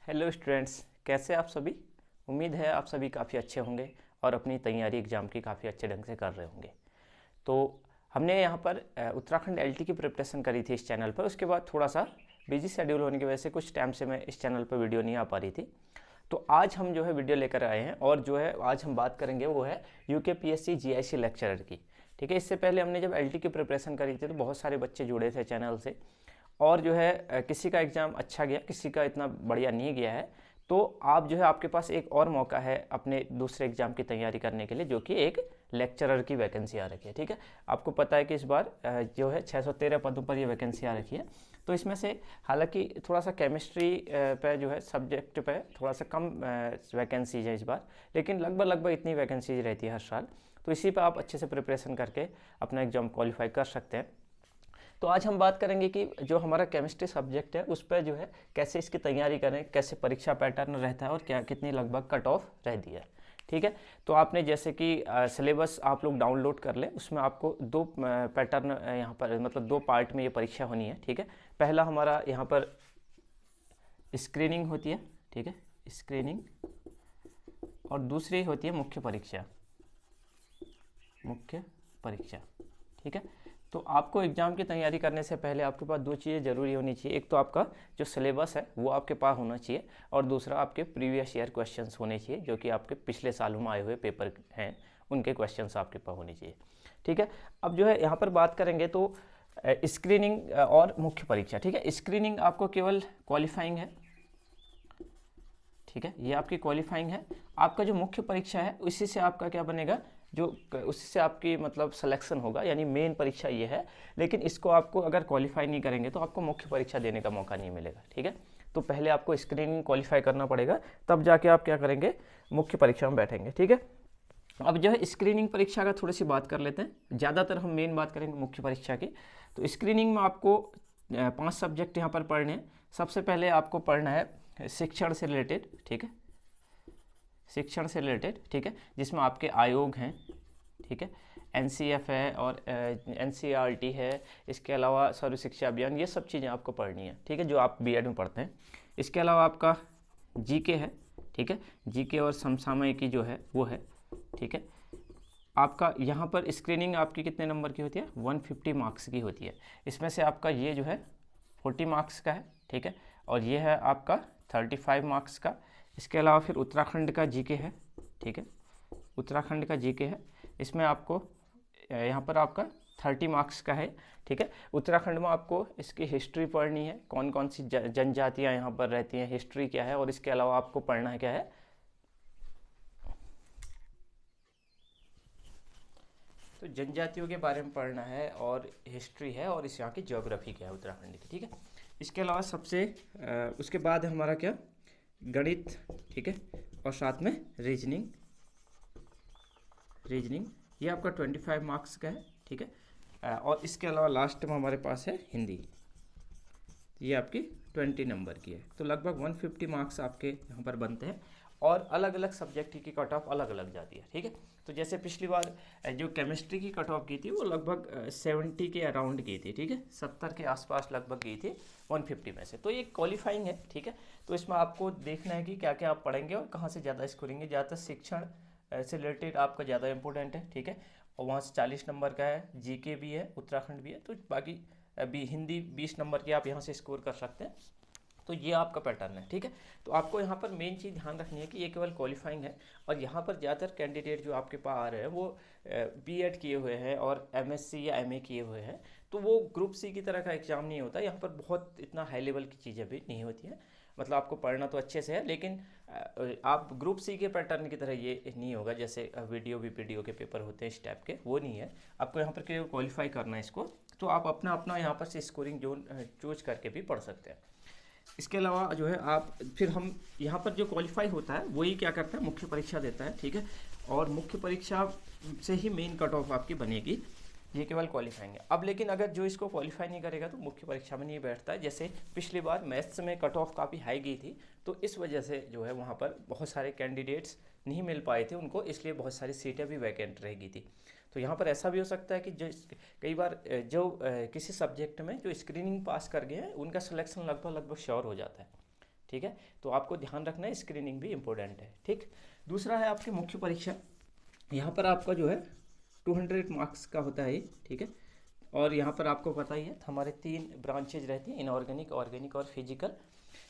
Hello students, कैसे आप सभी। उम्मीद है आप सभी काफ़ी अच्छे होंगे और अपनी तैयारी एग्ज़ाम की काफ़ी अच्छे ढंग से कर रहे होंगे। तो हमने यहाँ पर उत्तराखंड एलटी की प्रिपरेशन करी थी इस चैनल पर। उसके बाद थोड़ा सा बिजी शेड्यूल होने की वजह से कुछ टाइम से मैं इस चैनल पर वीडियो नहीं आ पा रही थी। तो आज हम जो है वीडियो लेकर आए हैं और जो है आज हम बात करेंगे वो है यूकेपीएससी जीआईसी लेक्चरर की। ठीक है, इससे पहले हमने जब एलटी की प्रिपरेशन करी थी तो बहुत सारे बच्चे जुड़े थे चैनल से और जो है किसी का एग्ज़ाम अच्छा गया, किसी का इतना बढ़िया नहीं गया है। तो आप जो है आपके पास एक और मौका है अपने दूसरे एग्ज़ाम की तैयारी करने के लिए, जो कि एक लेक्चरर की वैकेंसी आ रखी है। ठीक है, आपको पता है कि इस बार जो है 613 पदों पर ये वैकेंसी आ रखी है। तो इसमें से हालांकि थोड़ा सा केमिस्ट्री पे जो है सब्जेक्ट पे थोड़ा सा कम वैकेंसीज है इस बार, लेकिन लगभग इतनी वैकेंसीज रहती है हर साल। तो इसी पर आप अच्छे से प्रिपरेशन करके अपना एग्ज़ाम क्वालिफाई कर सकते हैं। तो आज हम बात करेंगे कि जो हमारा केमिस्ट्री सब्जेक्ट है उस पर जो है कैसे इसकी तैयारी करें, कैसे परीक्षा पैटर्न रहता है और क्या कितनी लगभग कट ऑफ रहती है। ठीक है, तो आपने जैसे कि सिलेबस आप लोग डाउनलोड कर लें, उसमें आपको दो पैटर्न यहाँ पर मतलब दो पार्ट में ये परीक्षा होनी है। ठीक है, पहला हमारा यहाँ पर स्क्रीनिंग होती है। ठीक है, स्क्रीनिंग, और दूसरी होती है मुख्य परीक्षा। मुख्य परीक्षा, ठीक है। तो आपको एग्ज़ाम की तैयारी करने से पहले आपके पास दो चीज़ें ज़रूरी होनी चाहिए। एक तो आपका जो सिलेबस है वो आपके पास होना चाहिए, और दूसरा आपके प्रीवियस ईयर क्वेश्चंस होने चाहिए, जो कि आपके पिछले सालों में आए हुए पेपर हैं उनके क्वेश्चंस आपके पास होने चाहिए। ठीक है, अब जो है यहाँ पर बात करेंगे तो स्क्रीनिंग और मुख्य परीक्षा। ठीक है, स्क्रीनिंग आपको केवल क्वालिफाइंग है। ठीक है, ये आपकी क्वालिफाइंग है। आपका जो मुख्य परीक्षा है उसी से आपका क्या बनेगा, जो उसी से आपकी मतलब सिलेक्शन होगा, यानी मेन परीक्षा ये है। लेकिन इसको आपको अगर क्वालिफाई नहीं करेंगे तो आपको मुख्य परीक्षा देने का मौका नहीं मिलेगा। ठीक है, तो पहले आपको स्क्रीनिंग क्वालिफाई करना पड़ेगा, तब जाके आप क्या करेंगे, मुख्य परीक्षा में बैठेंगे। ठीक है, अब जो है स्क्रीनिंग परीक्षा का थोड़ी सी बात कर लेते हैं। ज़्यादातर हम मेन बात करेंगे मुख्य परीक्षा की। तो स्क्रीनिंग में आपको 5 सब्जेक्ट यहाँ पर पढ़ने हैं। सबसे पहले आपको पढ़ना है शिक्षण से रिलेटेड। ठीक है, शिक्षण से रिलेटेड, ठीक है, जिसमें आपके आयोग हैं। ठीक है, एनसीएफ है और एनसीईआरटी है, इसके अलावा सर्व शिक्षा अभियान, ये सब चीज़ें आपको पढ़नी है। ठीक है, जो आप बीएड में पढ़ते हैं। इसके अलावा आपका जीके है। ठीक है, जीके और समसामयिकी जो है वो है। ठीक है, आपका यहाँ पर स्क्रीनिंग आपकी कितने नंबर की होती है, 150 मार्क्स की होती है। इसमें से आपका ये जो है 40 मार्क्स का है। ठीक है, और ये है आपका 35 मार्क्स का। इसके अलावा फिर उत्तराखंड का जीके है। ठीक है, उत्तराखंड का जीके है, इसमें आपको यहाँ पर आपका 30 मार्क्स का है। ठीक है, उत्तराखंड में आपको इसकी हिस्ट्री पढ़नी है, कौन कौन सी जनजातियाँ यहाँ पर रहती हैं, हिस्ट्री क्या है, और इसके अलावा आपको पढ़ना है क्या है, तो जनजातियों के बारे में पढ़ना है, और हिस्ट्री है, और इस यहाँ की ज्योग्राफी क्या है उत्तराखंड की। ठीक है, इसके अलावा सबसे उसके बाद है हमारा क्या, गणित। ठीक है, और साथ में रीजनिंग। रीजनिंग ये आपका 25 मार्क्स का है। ठीक है, और इसके अलावा लास्ट में हमारे पास है हिंदी, ये आपकी 20 नंबर की है। तो लगभग 150 मार्क्स आपके यहाँ पर बनते हैं, और अलग अलग सब्जेक्ट की कट ऑफ अलग अलग जाती है। ठीक है, तो जैसे पिछली बार जो केमिस्ट्री की कट ऑफ की थी वो लगभग 70 के अराउंड की थी। ठीक है, 70 के आसपास लगभग गई थी 150 में से। तो ये क्वालिफाइंग है। ठीक है, तो इसमें आपको देखना है कि क्या क्या आप पढ़ेंगे और कहाँ से ज़्यादा स्कोरिंग। ज़्यादातर शिक्षण से रिलेटेड आपका ज़्यादा इंपॉर्टेंट है। ठीक है, और वहाँ से 40 नंबर का है, जीके भी है, उत्तराखंड भी है, तो बाकी अभी हिंदी 20 नंबर की आप यहाँ से स्कोर कर सकते हैं। तो ये आपका पैटर्न है। ठीक है, तो आपको यहाँ पर मेन चीज़ ध्यान रखनी है कि ये केवल क्वालिफाइंग है, और यहाँ पर ज़्यादातर कैंडिडेट जो आपके पास आ रहे हैं वो बीएड किए हुए हैं और एमएससी या एमए किए हुए हैं। तो वो ग्रुप सी की तरह का एग्ज़ाम नहीं होता, यहाँ पर बहुत इतना हाई लेवल की चीज़ें भी नहीं होती हैं। मतलब आपको पढ़ना तो अच्छे से है, लेकिन आप ग्रुप सी के पैटर्न की तरह ये नहीं होगा, जैसे वीडियो वीपीडीओ के पेपर होते हैं इस टाइप के, वो नहीं है। आपको यहाँ पर केवल क्वालिफाई करना है इसको, तो आप अपना अपना यहाँ पर से स्कोरिंग जोन चूज करके भी पढ़ सकते हैं। इसके अलावा जो है आप फिर हम यहाँ पर जो क्वालिफाई होता है वही क्या करता है, मुख्य परीक्षा देता है। ठीक है, और मुख्य परीक्षा से ही मेन कट ऑफ आपकी बनेगी, ये केवल क्वालिफाइंग है। अब लेकिन अगर जो इसको क्वालिफाई नहीं करेगा तो मुख्य परीक्षा में नहीं बैठता है। जैसे पिछली बार मैथ्स में कट ऑफ काफ़ी हाई गई थी, तो इस वजह से जो है वहाँ पर बहुत सारे कैंडिडेट्स नहीं मिल पाए थे उनको, इसलिए बहुत सारी सीटें भी वैकेंट रह गई थी। तो यहाँ पर ऐसा भी हो सकता है कि जो कई बार जो किसी सब्जेक्ट में जो स्क्रीनिंग पास कर गए हैं उनका सिलेक्शन लगभग लगभग श्योर हो जाता है। ठीक है। तो आपको ध्यान रखना है स्क्रीनिंग भी इम्पोर्टेंट है, ठीक। दूसरा है आपकी मुख्य परीक्षा। यहाँ पर आपका जो है 200 मार्क्स का होता है ये, ठीक है। और यहाँ पर आपको पता ही है हमारे 3 ब्रांचेज रहती हैं, इनऑर्गेनिक, ऑर्गेनिक और फिजिकल।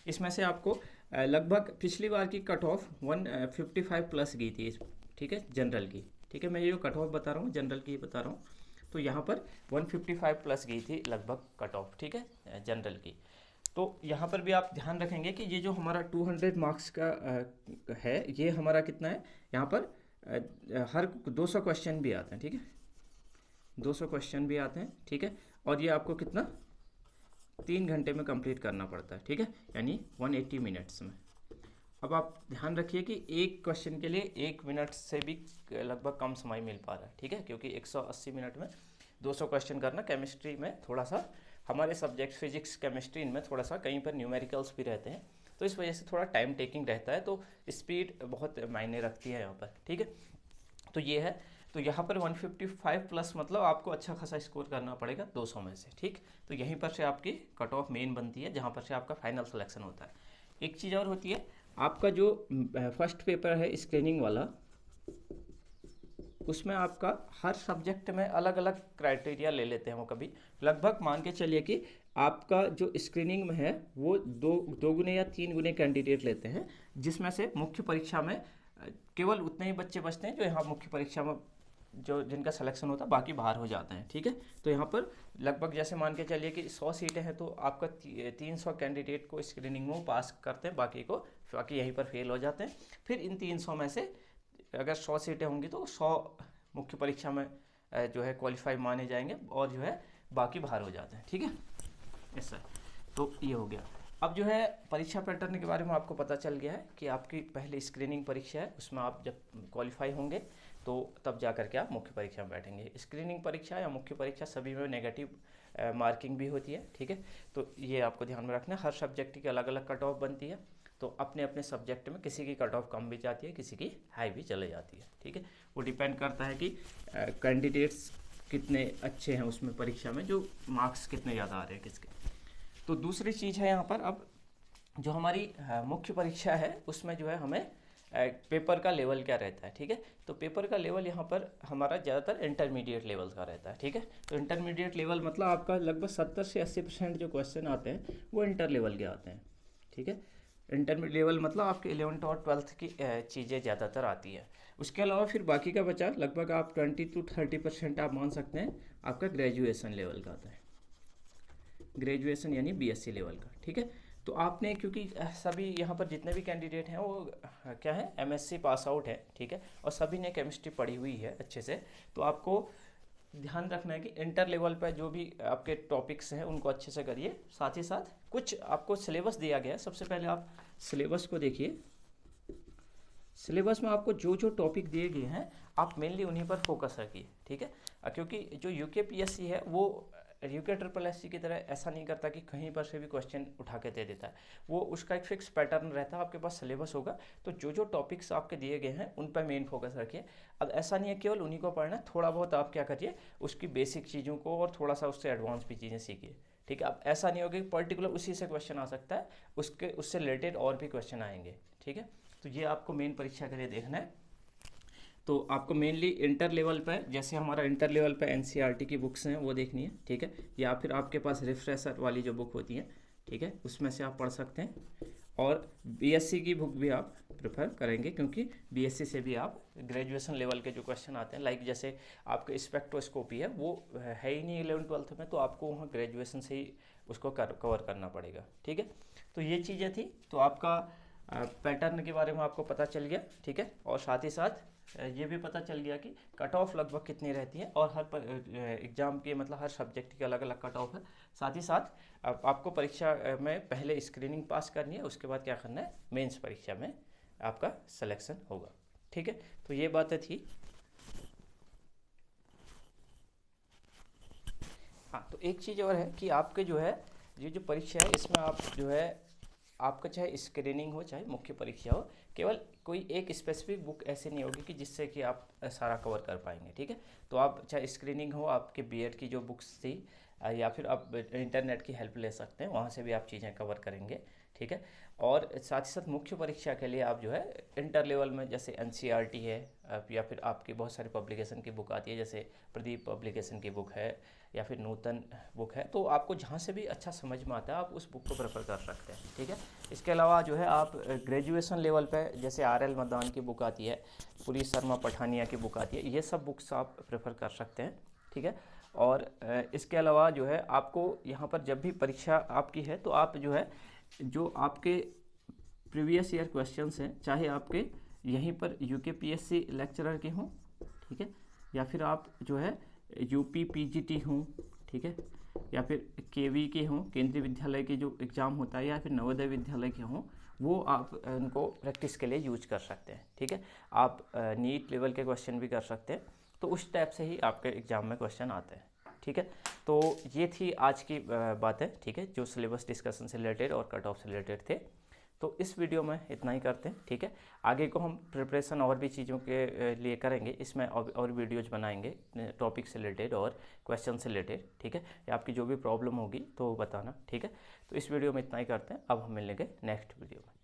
इसमें से आपको लगभग पिछली बार की कट ऑफ 155 प्लस गई थी, ठीक है, जनरल की, ठीक है। मैं ये जो कट ऑफ बता रहा हूँ जनरल की बता रहा हूँ, तो यहाँ पर 155 प्लस गई थी लगभग कट ऑफ, ठीक है, जनरल की। तो यहाँ पर भी आप ध्यान रखेंगे कि ये जो हमारा 200 मार्क्स का है, ये हमारा कितना है, यहाँ पर हर 200 क्वेश्चन भी आते हैं, ठीक है, 200 क्वेश्चन भी आते हैं, ठीक है। और ये आपको कितना 3 घंटे में कंप्लीट करना पड़ता है, ठीक है, यानी 180 मिनट्स में। अब आप ध्यान रखिए कि एक क्वेश्चन के लिए 1 मिनट से भी लगभग कम समय मिल पा रहा है, ठीक है, क्योंकि 180 मिनट में 200 क्वेश्चन करना। केमिस्ट्री में थोड़ा सा हमारे सब्जेक्ट फिजिक्स, केमिस्ट्री, इनमें थोड़ा सा कहीं पर न्यूमेरिकल्स भी रहते हैं, तो इस वजह से थोड़ा टाइम टेकिंग रहता है, तो स्पीड बहुत मायने रखती है यहाँ पर, ठीक है। तो ये है, तो यहाँ पर 155 प्लस मतलब आपको अच्छा खासा स्कोर करना पड़ेगा 200 में से, ठीक। तो यहीं पर से आपकी कट ऑफ मेन बनती है, जहाँ पर से आपका फाइनल सिलेक्शन होता है। एक चीज़ और होती है, आपका जो फर्स्ट पेपर है स्क्रीनिंग वाला, उसमें आपका हर सब्जेक्ट में अलग अलग क्राइटेरिया ले लेते हैं वो। कभी लगभग मान के चलिए कि आपका जो स्क्रीनिंग में है वो दो गुने या 3 गुने कैंडिडेट लेते हैं, जिसमें से मुख्य परीक्षा में केवल उतने ही बच्चे बचते हैं जो यहाँ मुख्य परीक्षा में जो जिनका सिलेक्शन होता है, बाकी बाहर हो जाते हैं, ठीक है। तो यहाँ पर लगभग जैसे मान के चलिए कि 100 सीटें हैं, तो आपका 300 कैंडिडेट को स्क्रीनिंग में पास करते हैं, बाकी यहीं पर फेल हो जाते हैं। फिर इन 300 में से अगर 100 सीटें होंगी तो 100 मुख्य परीक्षा में जो है क्वालिफाई माने जाएंगे, और जो है बाकी बाहर हो जाते हैं, ठीक है, ऐसा। तो ये हो गया। अब जो है परीक्षा पैटर्न के बारे में आपको पता चल गया है कि आपकी पहले स्क्रीनिंग परीक्षा है, उसमें आप जब क्वालिफाई होंगे तो तब जा कर के आप मुख्य परीक्षा में बैठेंगे। स्क्रीनिंग परीक्षा या मुख्य परीक्षा सभी में नेगेटिव मार्किंग भी होती है, ठीक है। तो ये आपको ध्यान में रखना है, हर सब्जेक्ट की अलग अलग कट ऑफ बनती है, तो अपने अपने सब्जेक्ट में किसी की कट ऑफ कम भी जाती है, किसी की हाई भी चले जाती है, ठीक है। वो डिपेंड करता है कि कैंडिडेट्स कितने अच्छे हैं उसमें परीक्षा में, जो मार्क्स कितने ज़्यादा आ रहे हैं किसके। तो दूसरी चीज़ है यहाँ पर, अब जो हमारी मुख्य परीक्षा है उसमें जो है हमें पेपर का लेवल क्या रहता है, ठीक है। तो पेपर का लेवल यहाँ पर हमारा ज़्यादातर इंटरमीडिएट लेवल का रहता है, ठीक है। तो इंटरमीडिएट लेवल मतलब आपका लगभग 70 से 80% जो क्वेश्चन आते हैं वो इंटर लेवल के आते हैं, ठीक है। इंटरमीडिएट लेवल मतलब आपके 11th और 12th की चीज़ें ज़्यादातर आती है। उसके अलावा फिर बाकी का बचा लगभग आप 20 to 30% आप मान सकते हैं आपका ग्रेजुएशन लेवल का आता है, ग्रेजुएशन यानी बीएससी लेवल का, ठीक है। तो आपने, क्योंकि सभी यहाँ पर जितने भी कैंडिडेट हैं वो क्या है, एमएससी पास आउट है, ठीक है, और सभी ने केमिस्ट्री पढ़ी हुई है अच्छे से, तो आपको ध्यान रखना है कि इंटर लेवल पर जो भी आपके टॉपिक्स हैं उनको अच्छे से करिए। साथ ही साथ कुछ आपको सिलेबस दिया गया है, सबसे पहले आप सिलेबस को देखिए। सिलेबस में आपको जो जो टॉपिक दिए गए हैं आप मेनली उन्हीं पर फोकस रखिए, ठीक है। क्योंकि जो यूकेपीएससी है वो यूके ट्रिपल एससी की तरह ऐसा नहीं करता कि कहीं पर से भी क्वेश्चन उठा के दे देता है, वो उसका एक फिक्स पैटर्न रहता है, आपके पास सिलेबस होगा, तो जो जो टॉपिक्स आपके दिए गए हैं उन पर मेन फोकस रखिए। अब ऐसा नहीं है केवल उन्हीं को पढ़ना, थोड़ा बहुत आप क्या करिए उसकी बेसिक चीज़ों को और थोड़ा सा उससे एडवांस भी चीज़ें सीखिए, ठीक है। अब ऐसा नहीं होगा कि पर्टिकुलर उसी से क्वेश्चन आ सकता है, उससे रिलेटेड और भी क्वेश्चन आएंगे, ठीक है। तो ये आपको मेन परीक्षा के लिए देखना है। तो आपको मेनली इंटर लेवल पर, जैसे हमारा इंटर लेवल पर एनसीईआरटी की बुक्स हैं वो देखनी है, ठीक है, या फिर आपके पास रिफ्रेशर वाली जो बुक होती हैं, ठीक है, उसमें से आप पढ़ सकते हैं। और बीएससी की बुक भी आप प्रेफर करेंगे, क्योंकि बीएससी से भी आप ग्रेजुएशन लेवल के जो क्वेश्चन आते हैं, लाइक जैसे आपका स्पेक्ट्रोस्कोपी है वो है ही नहीं 11th-12th में, तो आपको वहाँ ग्रेजुएशन से ही उसको कवर करना पड़ेगा, ठीक है। तो ये चीज़ें थी, तो आपका पैटर्न के बारे में आपको पता चल गया, ठीक है। और साथ ही साथ ये भी पता चल गया कि कट ऑफ लगभग कितनी रहती है, और हर एग्ज़ाम के मतलब हर सब्जेक्ट की अलग अलग कट ऑफ है। साथ ही साथ आपको परीक्षा में पहले स्क्रीनिंग पास करनी है, उसके बाद क्या करना है, मेंस परीक्षा में आपका सिलेक्शन होगा, ठीक है। तो ये बातें थी। हाँ, तो एक चीज़ और है कि आपके जो है ये जो परीक्षा है इसमें आप जो है आपका चाहे स्क्रीनिंग हो चाहे मुख्य परीक्षा हो, केवल कोई एक स्पेसिफिक बुक ऐसी नहीं होगी कि जिससे कि आप सारा कवर कर पाएंगे, ठीक है। तो आप चाहे स्क्रीनिंग हो, आपके बीएड की जो बुक्स थी या फिर आप इंटरनेट की हेल्प ले सकते हैं, वहाँ से भी आप चीज़ें कवर करेंगे। ठीक है, और साथ ही साथ मुख्य परीक्षा के लिए आप जो है इंटर लेवल में जैसे एनसीईआरटी है, या फिर आपकी बहुत सारी पब्लिकेशन की बुक आती है, जैसे प्रदीप पब्लिकेशन की बुक है या फिर नूतन बुक है, तो आपको जहाँ से भी अच्छा समझ में आता है आप उस बुक को प्रेफर कर सकते हैं। ठीक है, इसके अलावा जो है आप ग्रेजुएशन लेवल पे जैसे RL मदान की बुक आती है, पुलिस शर्मा पठानिया की बुक आती है, ये सब बुक्स आप प्रेफर कर सकते हैं। ठीक है, और इसके अलावा जो है आपको यहाँ पर जब भी परीक्षा आपकी है तो आप जो है जो आपके प्रीवियस ईयर क्वेश्चंस हैं, चाहे आपके यहीं पर UKPSC लेक्चरर के हों, ठीक है, या फिर आप जो है UP PGT हों, ठीक है, या फिर KV के हों, केंद्रीय विद्यालय के जो एग्ज़ाम होता है, या फिर नवोदय विद्यालय के हों, वो आप उनको प्रैक्टिस के लिए यूज कर सकते हैं। ठीक है, आप नीट लेवल के क्वेश्चन भी कर सकते हैं, तो उस टाइप से ही आपके एग्ज़ाम में क्वेश्चन आते हैं। ठीक है, तो ये थी आज की बातें, ठीक है, जो सिलेबस डिस्कशन से रिलेटेड और कट ऑफ से रिलेटेड थे। तो इस वीडियो में इतना ही करते हैं। ठीक है, आगे को हम प्रिपरेशन और भी चीज़ों के लिए करेंगे, इसमें और वीडियोज बनाएंगे टॉपिक से रिलेटेड और क्वेश्चन से रिलेटेड। ठीक है, या आपकी जो भी प्रॉब्लम होगी तो बताना। ठीक है, तो इस वीडियो में इतना ही करते हैं, अब हम मिलेंगे नेक्स्ट वीडियो में।